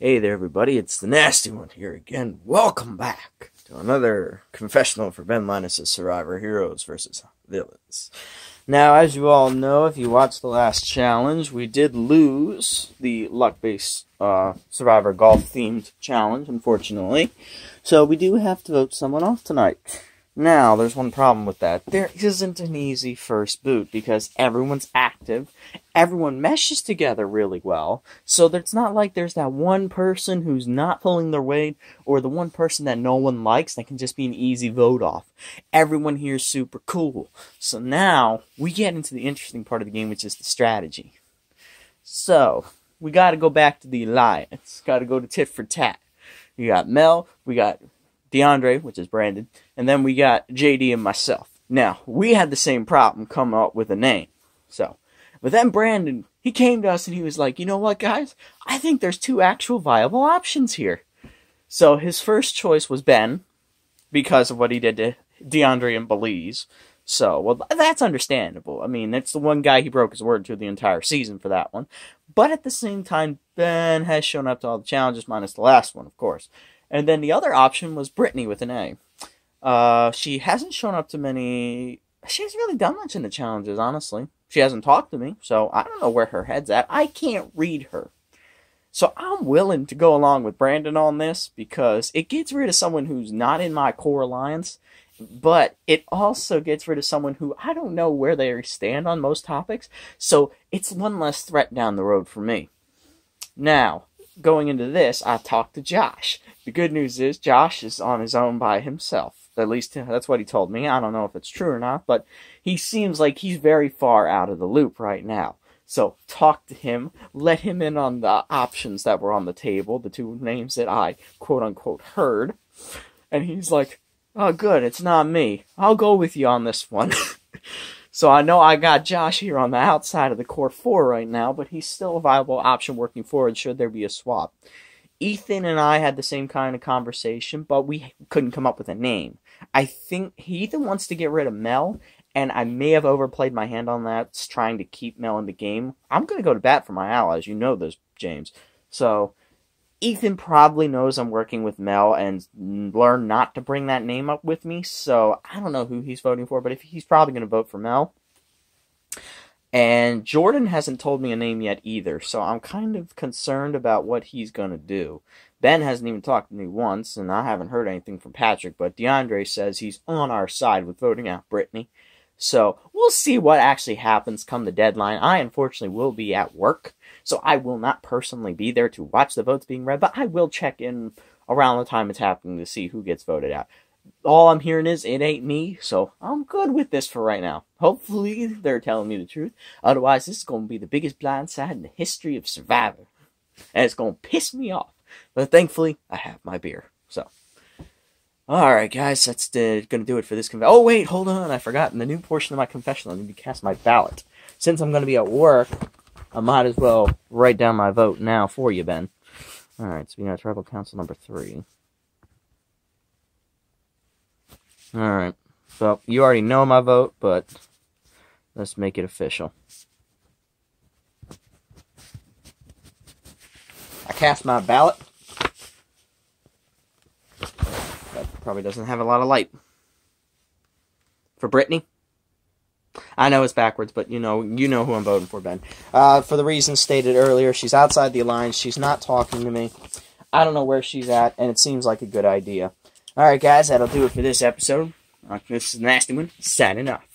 Hey there, everybody. It's the Nasty One here again. Welcome back to another confessional for BENLINUS' Survivor Heroes versus Villains. Now, as you all know, if you watched the last challenge, we did lose the luck-based Survivor golf-themed challenge, unfortunately. So we do have to vote someone off tonight. Now, there's one problem with that. There isn't an easy first boot because everyone's active. Everyone meshes together really well. So it's not like there's that one person who's not pulling their weight or the one person that no one likes that can just be an easy vote off. Everyone here is super cool. So now we get into the interesting part of the game, which is the strategy. So we got to go back to the alliance. Got to go to tit for tat. We got Mel. We got DeAndre, which is Brandon, and then we got JD and myself. Now, we had the same problem come up with a name. But then Brandon, he came to us and he was like, you know what, guys? I think there's two actual viable options here. So his first choice was Ben, because of what he did to DeAndre and Belize. So, well, that's understandable. I mean, that's the one guy he broke his word to the entire season for that one. But at the same time, Ben has shown up to all the challenges, minus the last one, of course. And then the other option was Brittany with an A. She hasn't shown up to many... She hasn't really done much in the challenges, honestly. She hasn't talked to me, so I don't know where her head's at. I can't read her. So I'm willing to go along with Brandon on this, because it gets rid of someone who's not in my core alliance, but it also gets rid of someone who I don't know where they stand on most topics, so it's one less threat down the road for me. Now, going into this, I talked to Josh. The good news is Josh is on his own by himself. At least that's what he told me. I don't know if it's true or not, but he seems like he's very far out of the loop right now. So talk to him, let him in on the options that were on the table, the two names that I quote-unquote heard. And he's like, oh good, it's not me. I'll go with you on this one. So I know I got Josh here on the outside of the core 4 right now, but he's still a viable option working forward should there be a swap. Ethan and I had the same kind of conversation, but we couldn't come up with a name. I think Ethan wants to get rid of Mel, and I may have overplayed my hand on that, trying to keep Mel in the game. I'm going to go to bat for my allies. You know this, James. So Ethan probably knows I'm working with Mel and learned not to bring that name up with me, so I don't know who he's voting for, but if he's probably going to vote for Mel. And Jordan hasn't told me a name yet either, so I'm kind of concerned about what he's going to do. Ben hasn't even talked to me once, and I haven't heard anything from Patrick, but DeAndre says he's on our side with voting out Brittany. So we'll see what actually happens come the deadline. I, unfortunately, will be at work, so I will not personally be there to watch the votes being read, but I will check in around the time it's happening to see who gets voted out. All I'm hearing is, it ain't me, so I'm good with this for right now. Hopefully, they're telling me the truth. Otherwise, this is going to be the biggest blindside in the history of Survivor. And it's going to piss me off. But thankfully, I have my beer. So, alright guys, that's going to do it for this confession. Oh wait, hold on, I forgot. In the new portion of my confessional, I need to cast my ballot. Since I'm going to be at work, I might as well write down my vote now for you, Ben. Alright, so we got Tribal Council number 3. Alright, so you already know my vote, but let's make it official. I cast my ballot. That probably doesn't have a lot of light. For Brittany. I know it's backwards, but you know who I'm voting for, Ben. For the reasons stated earlier, she's outside the alliance, she's not talking to me. I don't know where she's at, and it seems like a good idea. Alright guys, that'll do it for this episode. This is the Nasty One, signing off.